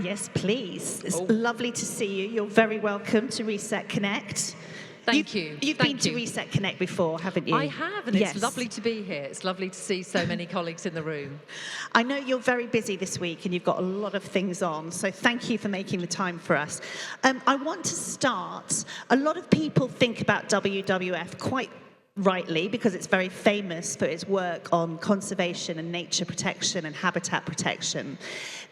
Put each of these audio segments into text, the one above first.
Yes, please. It's Oh. lovely to see you. You're very welcome to Reset Connect. Thank you. You've been to Reset Connect before, haven't you? I have, and Yes. it's lovely to be here. It's lovely to see so many colleagues in the room. I know you're very busy this week and you've got a lot of things on, so thank you for making the time for us. I want to start, a lot of people think about WWF quite rightly because it's very famous for its work on conservation and nature protection and habitat protection.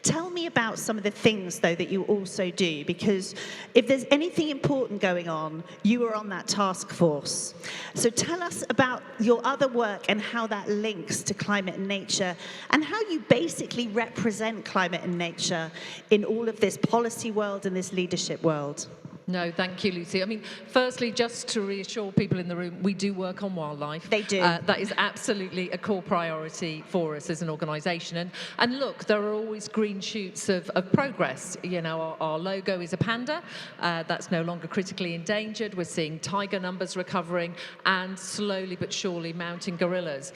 Tell me about some of the things, though, that you also do, because if there's anything important going on, you are on that task force. So tell us about your other work and how that links to climate and nature, and how you basically represent climate and nature in all of this policy world and this leadership world. No, thank you, Lucy. I mean, firstly, just to reassure people in the room, we do work on wildlife. They do. That is absolutely a core priority for us as an organisation. And look, there are always green shoots of progress. You know, our logo is a panda. That's no longer critically endangered. We're seeing tiger numbers recovering and slowly but surely mounting gorillas.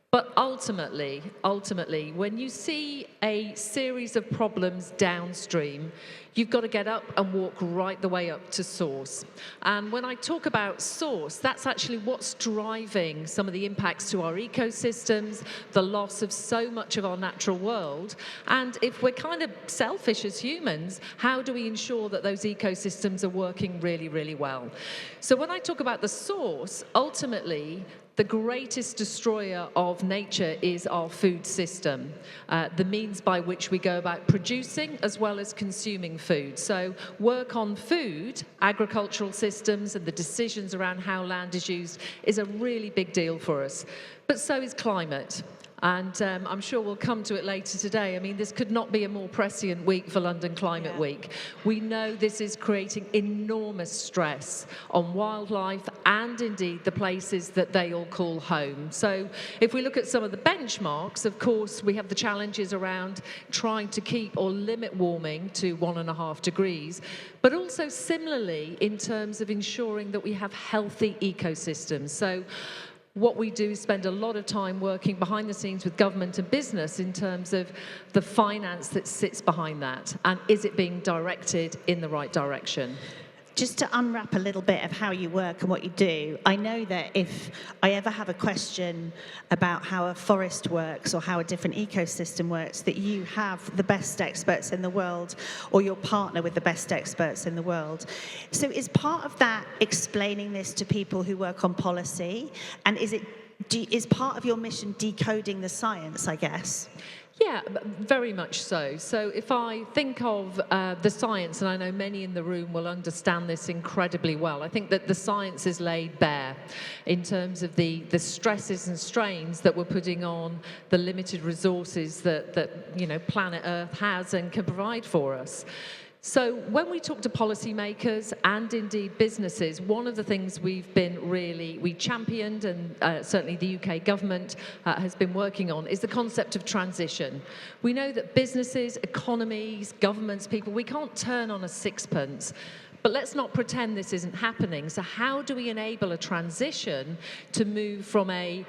But ultimately, when you see a series of problems downstream, you've got to get up and walk right the way up to source. And when I talk about source, that's actually what's driving some of the impacts to our ecosystems, the loss of so much of our natural world. And if we're kind of selfish as humans, how do we ensure that those ecosystems are working really, really well? So when I talk about the source, ultimately, the greatest destroyer of nature is our food system, the means by which we go about producing as well as consuming food. So work on food, agricultural systems and the decisions around how land is used is a really big deal for us. But so is climate. And I'm sure we'll come to it later today. I mean, this could not be a more prescient week for London Climate Week. We know this is creating enormous stress on wildlife and indeed the places that they all call home. So if we look at some of the benchmarks, of course, we have the challenges around trying to keep or limit warming to 1.5 degrees, but also similarly in terms of ensuring that we have healthy ecosystems. So what we do is spend a lot of time working behind the scenes with government and business in terms of the finance that sits behind that, and is it being directed in the right direction? Just to unwrap a little bit of how you work and what you do, I know that if I ever have a question about how a forest works or how a different ecosystem works, that you have the best experts in the world or your partner with the best experts in the world. So is part of that explaining this to people who work on policy? And is part of your mission decoding the science, I guess? Yeah, very much so. So if I think of the science, and I know many in the room will understand this incredibly well, I think that the science is laid bare in terms of the stresses and strains that we're putting on the limited resources that you know, planet Earth has and can provide for us. So when we talk to policymakers and indeed businesses, one of the things we championed, and certainly the UK government has been working on, is the concept of transition. We know that businesses, economies, governments, people, we can't turn on a sixpence. But let's not pretend this isn't happening. So how do we enable a transition to move from a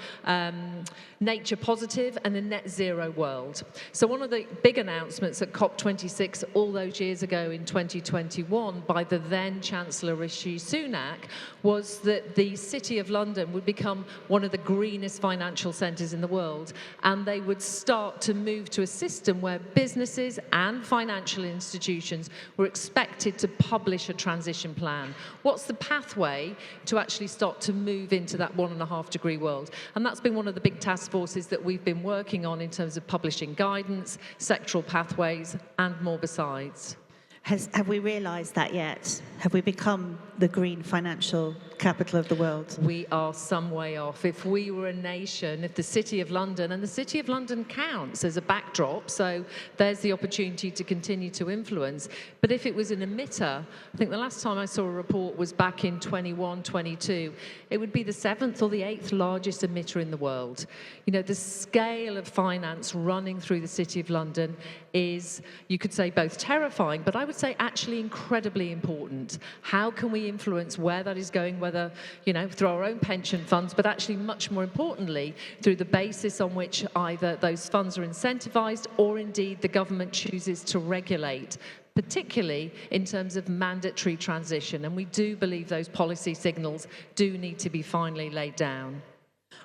nature positive and a net zero world? So one of the big announcements at COP26 all those years ago in 2021 by the then Chancellor Rishi Sunak was that the City of London would become one of the greenest financial centres in the world, and they would start to move to a system where businesses and financial institutions were expected to publish a transition plan. What's the pathway to actually start to move into that 1.5 degree world? And that's been one of the big task forces that we've been working on in terms of publishing guidance, sectoral pathways, and more besides. Have we realised that yet? Have we become the green financial capital of the world? We are some way off. If we were a nation, if the City of London, and the City of London counts as a backdrop, so there's the opportunity to continue to influence. But if it was an emitter, I think the last time I saw a report was back in 21, 22, it would be the 7th or the 8th largest emitter in the world. You know, the scale of finance running through the City of London is, you could say, both terrifying, but I would would say actually incredibly important. How can we influence where that is going, whether, through our own pension funds, but actually much more importantly, through the basis on which either those funds are incentivized or indeed the government chooses to regulate, particularly in terms of mandatory transition. And we do believe those policy signals do need to be finally laid down.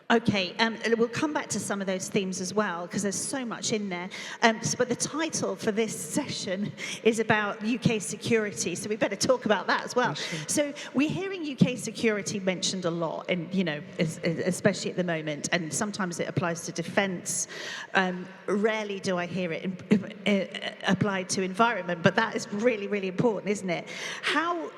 Okay, we'll come back to some of those themes as well, because there's so much in there. But the title for this session is about UK security, so we better talk about that as well. So we're hearing UK security mentioned a lot, and especially at the moment, and sometimes it applies to defence. Rarely do I hear it applied to environment, but that is really, really important, isn't it? How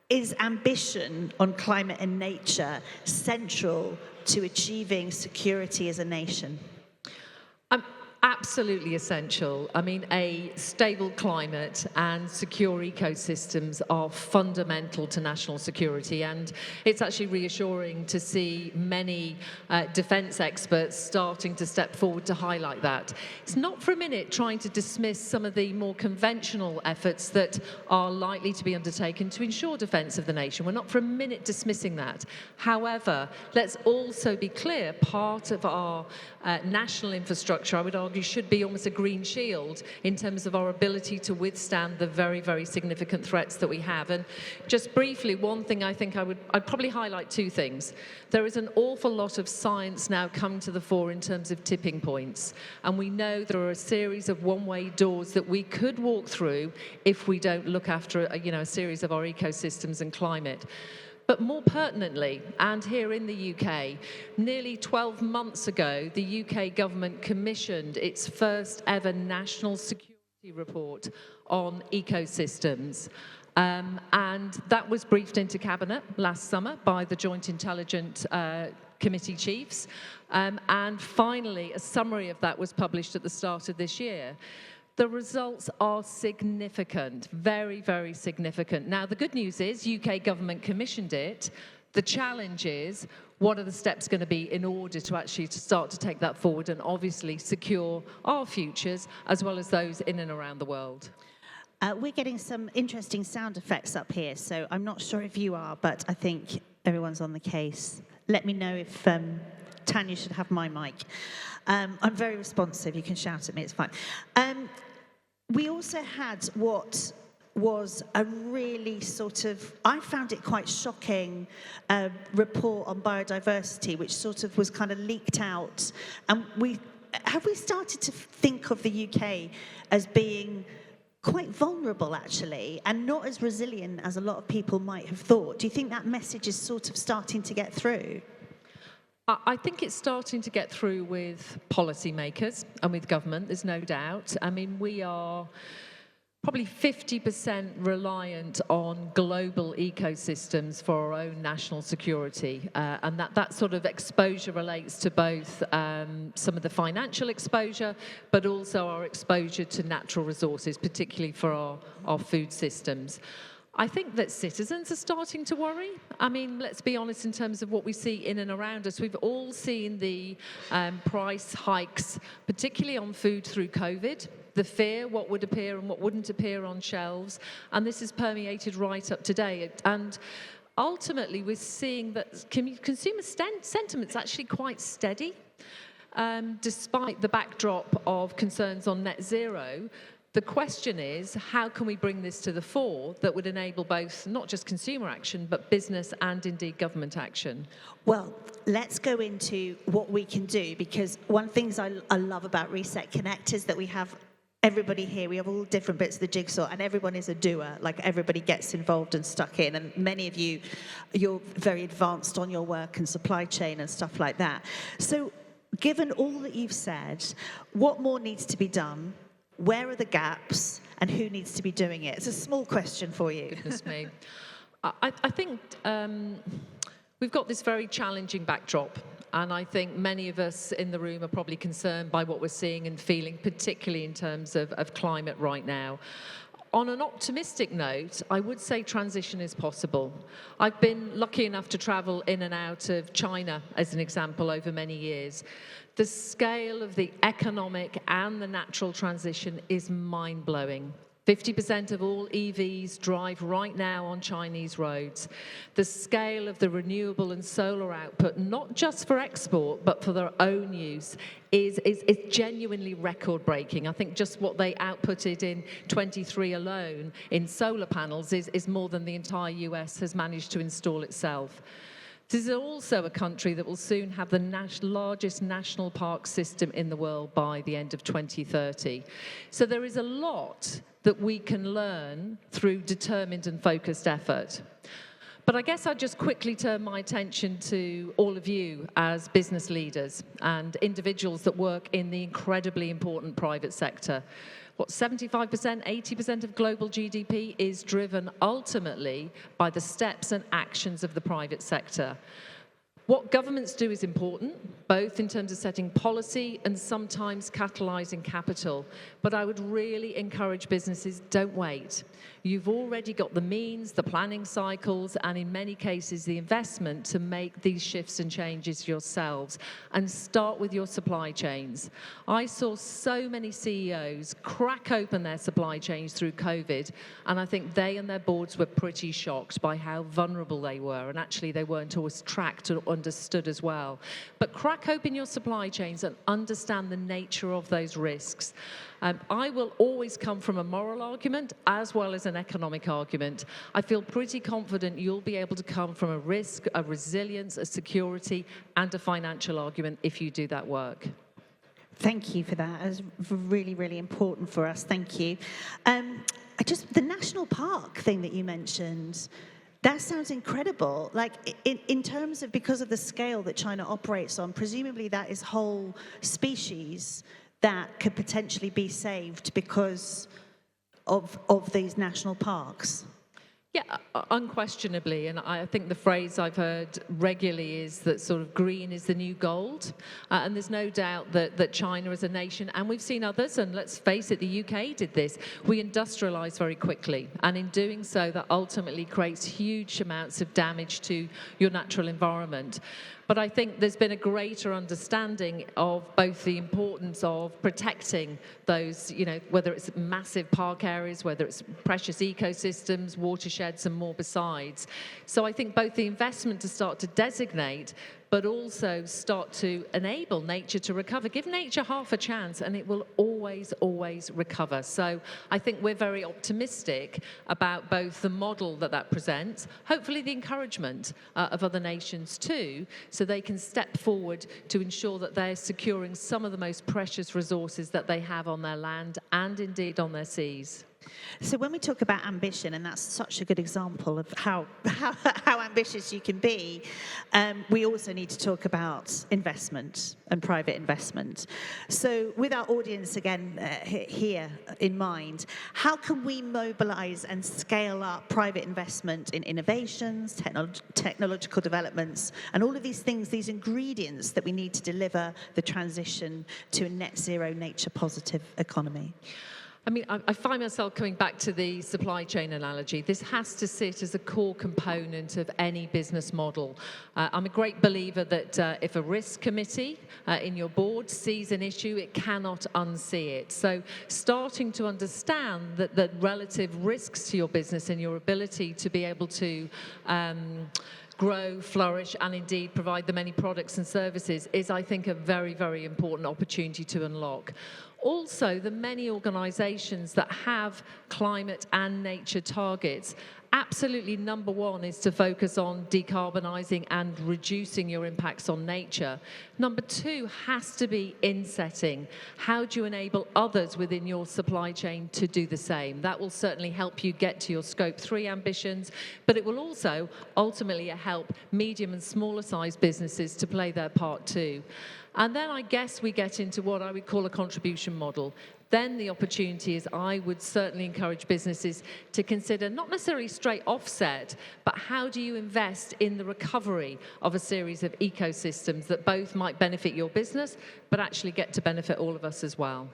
is ambition on climate and nature central to achieving security as a nation? Absolutely essential. I mean, a stable climate and secure ecosystems are fundamental to national security, and it's actually reassuring to see many defence experts starting to step forward to highlight that. It's not for a minute trying to dismiss some of the more conventional efforts that are likely to be undertaken to ensure defence of the nation. We're not for a minute dismissing that. However, let's also be clear, part of our national infrastructure, I would argue, should be almost a green shield in terms of our ability to withstand the very, very significant threats that we have. And just briefly, one thing I think I'd probably highlight two things. There is an awful lot of science now coming to the fore in terms of tipping points. And we know there are a series of one-way doors that we could walk through if we don't look after a series of our ecosystems and climate. But more pertinently, and here in the UK, nearly 12 months ago, the UK government commissioned its first ever national security report on ecosystems. And that was briefed into Cabinet last summer by the Joint Intelligence Committee chiefs. And finally, a summary of that was published at the start of this year. The results are significant, very, very significant. Now, the good news is UK government commissioned it. The challenge is, what are the steps going to be in order to actually start to take that forward and obviously secure our futures as well as those in and around the world? We're getting some interesting sound effects up here, so I'm not sure if you are, but I think everyone's on the case. Let me know if Tanya should have my mic. I'm very responsive. You can shout at me. It's fine. We also had what was a really I found it quite shocking report on biodiversity, which was kind of leaked out. And have we started to think of the UK as being quite vulnerable, actually, and not as resilient as a lot of people might have thought? Do you think that message is starting to get through? I think it's starting to get through with policymakers and with government, there's no doubt. I mean, we are probably 50% reliant on global ecosystems for our own national security. And that sort of exposure relates to both some of the financial exposure, but also our exposure to natural resources, particularly for our food systems. I think that citizens are starting to worry. I mean, let's be honest in terms of what we see in and around us. We've all seen the price hikes, particularly on food through COVID, the fear, what would appear and what wouldn't appear on shelves. And this is permeated right up today. And ultimately, we're seeing that consumer sentiment's actually quite steady. Despite the backdrop of concerns on net zero, the question is, how can we bring this to the fore that would enable both, not just consumer action, but business and indeed government action? Well, let's go into what we can do, because one of the things I love about Reset Connect is that we have everybody here. We have all different bits of the jigsaw, and everyone is a doer. Like, everybody gets involved and stuck in, and many of you're very advanced on your work and supply chain and stuff like that. So given all that you've said, what more needs to be done? Where are the gaps, and who needs to be doing it? It's a small question for you. Goodness me. I think we've got this very challenging backdrop, and I think many of us in the room are probably concerned by what we're seeing and feeling, particularly in terms of climate right now. On an optimistic note, I would say transition is possible. I've been lucky enough to travel in and out of China, as an example, over many years. The scale of the economic and the natural transition is mind-blowing. 50% of all EVs drive right now on Chinese roads. The scale of the renewable and solar output, not just for export, but for their own use, is genuinely record-breaking. I think just what they outputted in 23 alone in solar panels is more than the entire US has managed to install itself. This is also a country that will soon have the largest national park system in the world by the end of 2030. So there is a lot that we can learn through determined and focused effort. But I guess I'd just quickly turn my attention to all of you as business leaders and individuals that work in the incredibly important private sector. What, 75%, 80% of global GDP is driven ultimately by the steps and actions of the private sector. What governments do is important, both in terms of setting policy and sometimes catalysing capital. But I would really encourage businesses, don't wait. You've already got the means, the planning cycles, and in many cases, the investment to make these shifts and changes yourselves. And start with your supply chains. I saw so many CEOs crack open their supply chains through COVID, and I think they and their boards were pretty shocked by how vulnerable they were, and actually they weren't always tracked or understood as well. But crack open your supply chains and understand the nature of those risks. I will always come from a moral argument as well as an economic argument. I feel pretty confident you'll be able to come from a risk, a resilience, a security, and a financial argument if you do that work. Thank you for that. It's really, really important for us. Thank you. The national park thing that you mentioned, that sounds incredible. Like, in terms of, because of the scale that China operates on, presumably that is whole species that could potentially be saved because of these national parks. Yeah, unquestionably, and I think the phrase I've heard regularly is that sort of green is the new gold, and there's no doubt that China as a nation, and we've seen others, and let's face it, the UK did this, we industrialised very quickly, and in doing so, that ultimately creates huge amounts of damage to your natural environment. But I think there's been a greater understanding of both the importance of protecting those, whether it's massive park areas, whether it's precious ecosystems, watersheds, and more besides. So I think both the investment to start to designate, but also start to enable nature to recover. Give nature half a chance and it will always, always recover. So I think we're very optimistic about both the model that presents, hopefully the encouragement of other nations too, so they can step forward to ensure that they're securing some of the most precious resources that they have on their land and indeed on their seas. So when we talk about ambition, and that's such a good example of how ambitious you can be, we also need to talk about investment and private investment. So with our audience again here in mind, how can we mobilize and scale up private investment in innovations, technological developments, and all of these things, these ingredients that we need to deliver the transition to a net zero, nature positive economy? I mean, I find myself coming back to the supply chain analogy. This has to sit as a core component of any business model. I'm a great believer that if a risk committee in your board sees an issue, it cannot unsee it. So starting to understand that the relative risks to your business and your ability to be able to grow, flourish, and indeed provide the many products and services is, I think, a very, very important opportunity to unlock. Also, the many organisations that have climate and nature targets, absolutely number one is to focus on decarbonising and reducing your impacts on nature. Number two has to be insetting. How do you enable others within your supply chain to do the same? That will certainly help you get to your Scope 3 ambitions, but it will also ultimately help medium and smaller sized businesses to play their part too. And then I guess we get into what I would call a contribution model. Then the opportunity is, I would certainly encourage businesses to consider not necessarily straight offset, but how do you invest in the recovery of a series of ecosystems that both might benefit your business, but actually get to benefit all of us as well.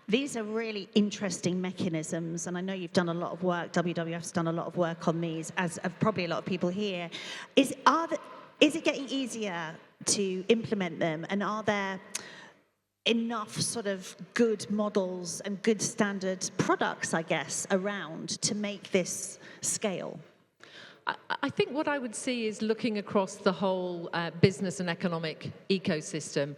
These are really interesting mechanisms, and I know you've done a lot of work, WWF's done a lot of work on these, as have probably a lot of people here. Is it getting easier to implement them, and are there enough sort of good models and good standard products, I guess, around to make this scale? I think what I would see is looking across the whole business and economic ecosystem.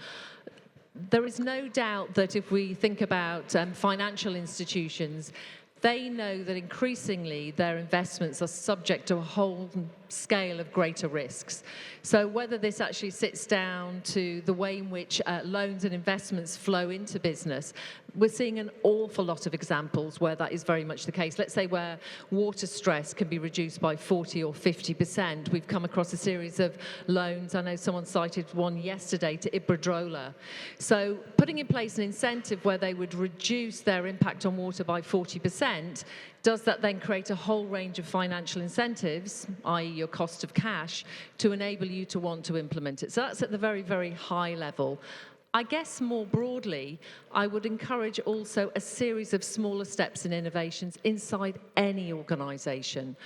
There is no doubt that if we think about financial institutions, they know that increasingly their investments are subject to a whole scale of greater risks. So whether this actually sits down to the way in which loans and investments flow into business, we're seeing an awful lot of examples where that is very much the case. Let's say where water stress can be reduced by 40 or 50%. We've come across a series of loans. I know someone cited one yesterday to Iberdrola. So putting in place an incentive where they would reduce their impact on water by 40%, does that then create a whole range of financial incentives, i.e. your cost of cash, to enable you to want to implement it? So that's at the very, very high level. I guess more broadly, I would encourage also a series of smaller steps and innovations inside any organisation.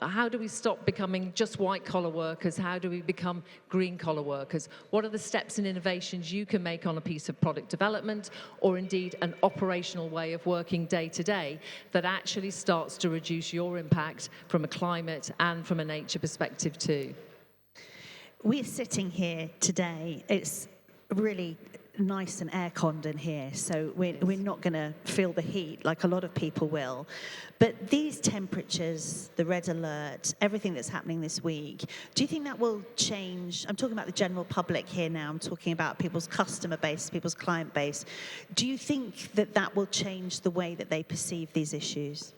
How do we stop becoming just white-collar workers? How do we become green-collar workers? What are the steps and innovations you can make on a piece of product development or indeed an operational way of working day to day that actually starts to reduce your impact from a climate and from a nature perspective too? We're sitting here today. It's really nice and air-conned in here, so we're not going to feel the heat like a lot of people will. But these temperatures, the red alert, everything that's happening this week, do you think that will change? I'm talking about the general public here now. I'm talking about people's customer base, people's client base. Do you think that that will change the way that they perceive these issues?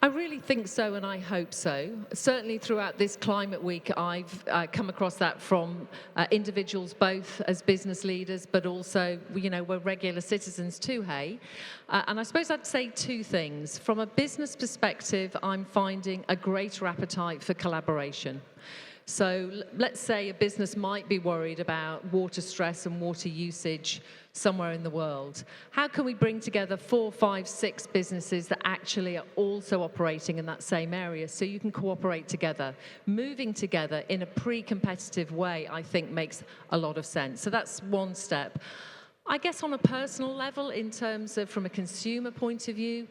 I really think so, and I hope so. Certainly throughout this climate week, I've come across that from individuals, both as business leaders, but also, we're regular citizens too, hey? And I suppose I'd say two things. From a business perspective, I'm finding a greater appetite for collaboration. So let's say a business might be worried about water stress and water usage somewhere in the world. How can we bring together 4, 5, 6 businesses that actually are also operating in that same area so you can cooperate together? Moving together in a pre-competitive way, I think, makes a lot of sense. So that's one step. I guess on a personal level, in terms of from a consumer point of view,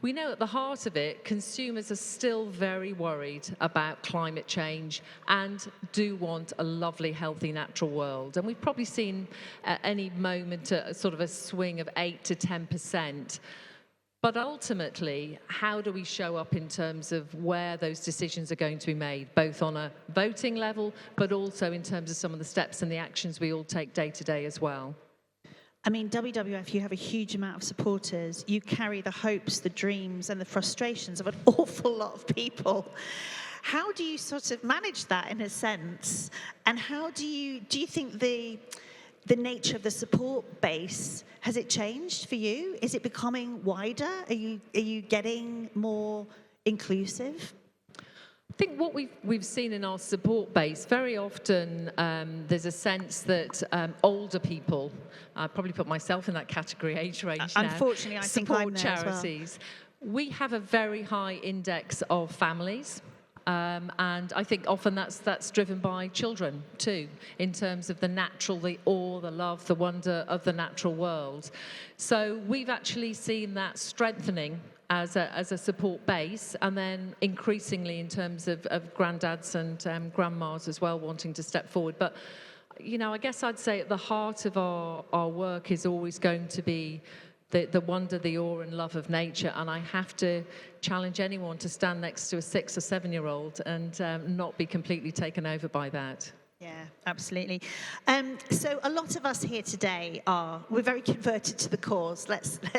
we know at the heart of it, consumers are still very worried about climate change and do want a lovely, healthy, natural world. And we've probably seen at any moment a sort of a swing of 8 to 10%. But ultimately, how do we show up in terms of where those decisions are going to be made, both on a voting level, but also in terms of some of the steps and the actions we all take day to day as well? I mean, WWF, you have a huge amount of supporters. You carry the hopes, the dreams, and the frustrations of an awful lot of people. How do you sort of manage that in a sense? And how do you think the nature of the support base, has it changed for you? Is it becoming wider? Are you getting more inclusive? I think what we've seen in our support base, very often there's a sense that older people, I probably put myself in that category, age range now, unfortunately, I think I'm there charities. As well. We have a very high index of families. And I think often that's driven by children too, in terms of the natural, the awe, the love, the wonder of the natural world. So we've actually seen that strengthening as a support base, and then increasingly in terms of granddads and grandmas as well wanting to step forward. But, I guess I'd say at the heart of our work is always going to be the wonder, the awe and love of nature. And I have to challenge anyone to stand next to a 6 or 7-year-old and not be completely taken over by that. Yeah, absolutely. So a lot of us here today we're very converted to the cause.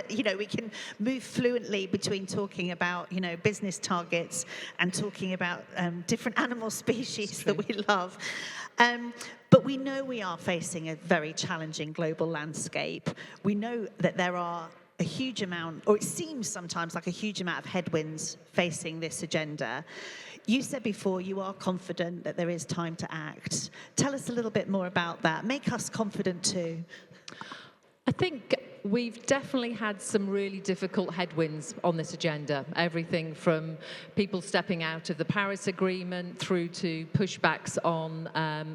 We can move fluently between talking about, business targets and talking about different animal species that we love. But we know we are facing a very challenging global landscape. We know that there are a huge amount, or it seems sometimes like a huge amount of headwinds facing this agenda. You said before you are confident that there is time to act. Tell us a little bit more about that. Make us confident too. I think We've definitely had some really difficult headwinds on this agenda. Everything from people stepping out of the Paris Agreement through to pushbacks on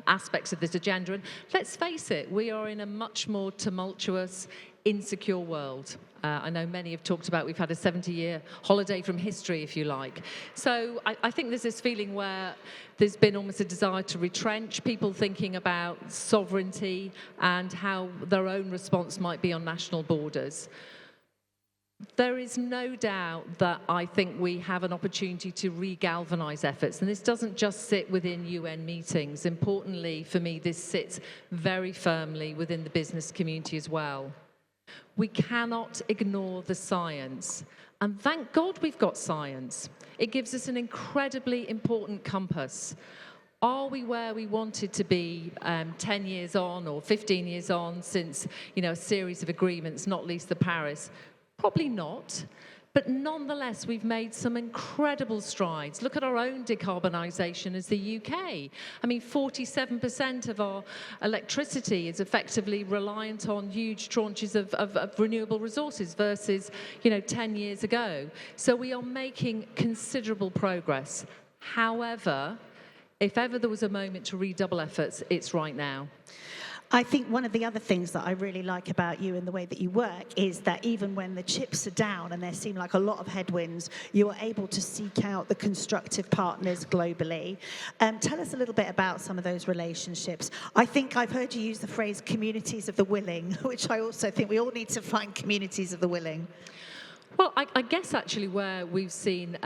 aspects of this agenda. And let's face it, we are in a much more tumultuous, insecure world. I know many have talked about we've had a 70-year holiday from history, if you like. So I think there's this feeling where there's been almost a desire to retrench, people thinking about sovereignty and how their own response might be on national borders. There is no doubt that I think we have an opportunity to re-galvanise efforts, and this doesn't just sit within UN meetings. Importantly, for me, this sits very firmly within the business community as well. We cannot ignore the science. And thank God we've got science. It gives us an incredibly important compass. Are we where we wanted to be 10 years on or 15 years on since, a series of agreements, not least the Paris? Probably not. But nonetheless, we've made some incredible strides. Look at our own decarbonisation as the UK. I mean, 47% of our electricity is effectively reliant on huge tranches of renewable resources versus, 10 years ago. So we are making considerable progress. However, if ever there was a moment to redouble efforts, it's right now. I think one of the other things that I really like about you and the way that you work is that even when the chips are down and there seem like a lot of headwinds, you are able to seek out the constructive partners globally. Tell us a little bit about some of those relationships. I think I've heard you use the phrase communities of the willing, which I also think we all need to find communities of the willing. Well, I guess actually where we've seen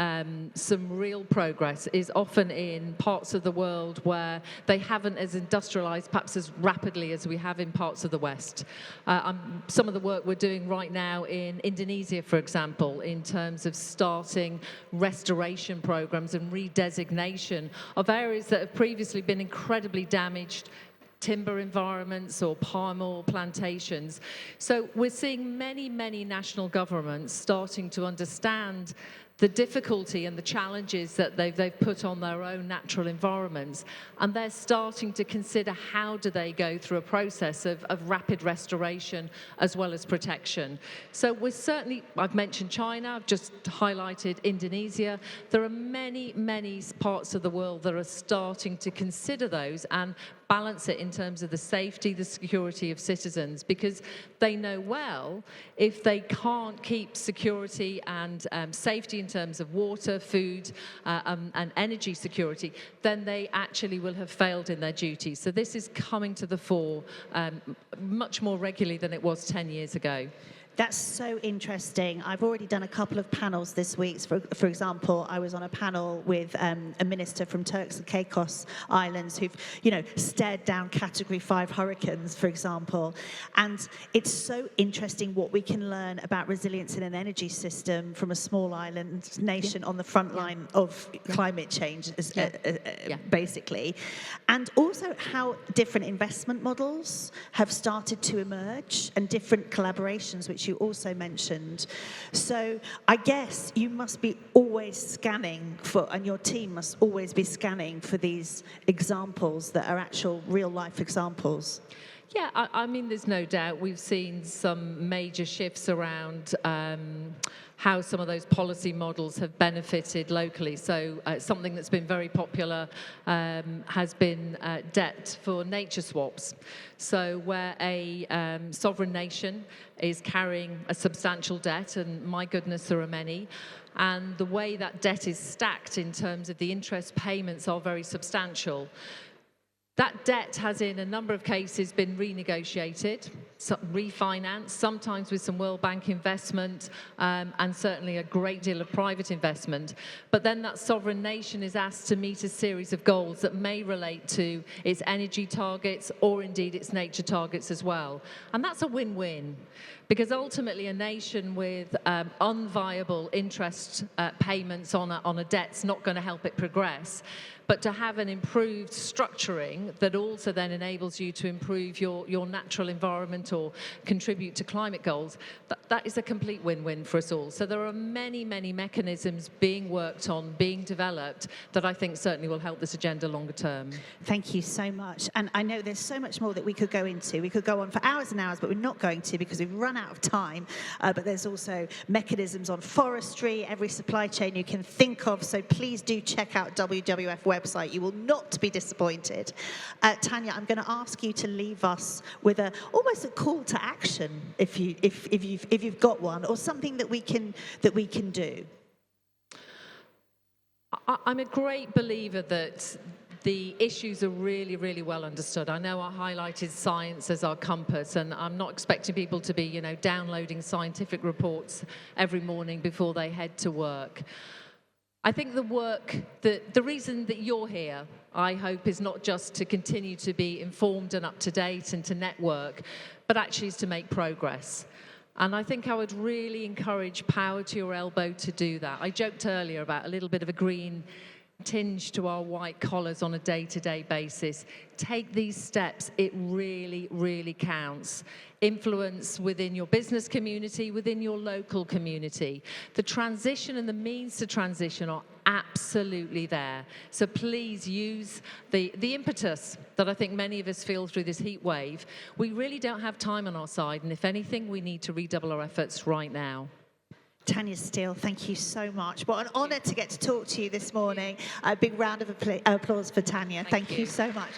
some real progress is often in parts of the world where they haven't as industrialized perhaps as rapidly as we have in parts of the West. Some of the work we're doing right now in Indonesia, for example, in terms of starting restoration programs and redesignation of areas that have previously been incredibly damaged, timber environments or palm oil plantations. So we're seeing many, many national governments starting to understand the difficulty and the challenges that they've put on their own natural environments. And they're starting to consider how do they go through a process of rapid restoration as well as protection. So we're certainly, I've mentioned China, I've just highlighted Indonesia. There are many, many parts of the world that are starting to consider those and balance it in terms of the safety, the security of citizens, because they know well if they can't keep security and safety in terms of water, food, and energy security, then they actually will have failed in their duties. So this is coming to the fore much more regularly than it was 10 years ago. That's so interesting. I've already done a couple of panels this week. For example, I was on a panel with a minister from Turks and Caicos Islands who've, stared down Category 5 hurricanes, for example. And it's so interesting what we can learn about resilience in an energy system from a small island nation on the front line of climate change, basically. And also how different investment models have started to emerge and different collaborations, which you also mentioned. So I guess you must be always scanning for, and your team must always be scanning for these examples that are actual real-life examples. Yeah, I mean, there's no doubt we've seen some major shifts around how some of those policy models have benefited locally. So something that's been very popular has been debt for nature swaps. So where a sovereign nation is carrying a substantial debt, and my goodness, there are many, and the way that debt is stacked in terms of the interest payments are very substantial. That debt has, in a number of cases, been renegotiated, refinanced, sometimes with some World Bank investment, and certainly a great deal of private investment. But then that sovereign nation is asked to meet a series of goals that may relate to its energy targets or indeed its nature targets as well. And that's a win-win, because ultimately a nation with unviable interest payments on a debt's not going to help it progress. But to have an improved structuring that also then enables you to improve your natural environment or contribute to climate goals, that is a complete win-win for us all. So there are many, many mechanisms being worked on, being developed, that I think certainly will help this agenda longer term. Thank you so much. And I know there's so much more that we could go into. We could go on for hours and hours, but we're not going to, because we've run out of time, but there's also mechanisms on forestry, every supply chain you can think of, so please do check out WWF website. You will not be disappointed. Tanya, I'm going to ask you to leave us with almost a call to action, if you've got one, or something that we can do. I'm a great believer that the issues are really, really well understood. I know I highlighted science as our compass, and I'm not expecting people to be, downloading scientific reports every morning before they head to work. I think the reason that you're here, I hope, is not just to continue to be informed and up to date and to network, but actually is to make progress. And I think I would really encourage Power to Your Elbow to do that. I joked earlier about a little bit of a green tinge to our white collars on a day-to-day basis. Take these steps. It really, really counts. Influence within your business community, within your local community. The transition and the means to transition are absolutely there. So please use the impetus that I think many of us feel through this heat wave. We really don't have time on our side, and if anything, we need to redouble our efforts right now. Tanya Steele, thank you so much. What an honour to get to talk to you this morning. A big round of applause for Tanya. Thank you so much.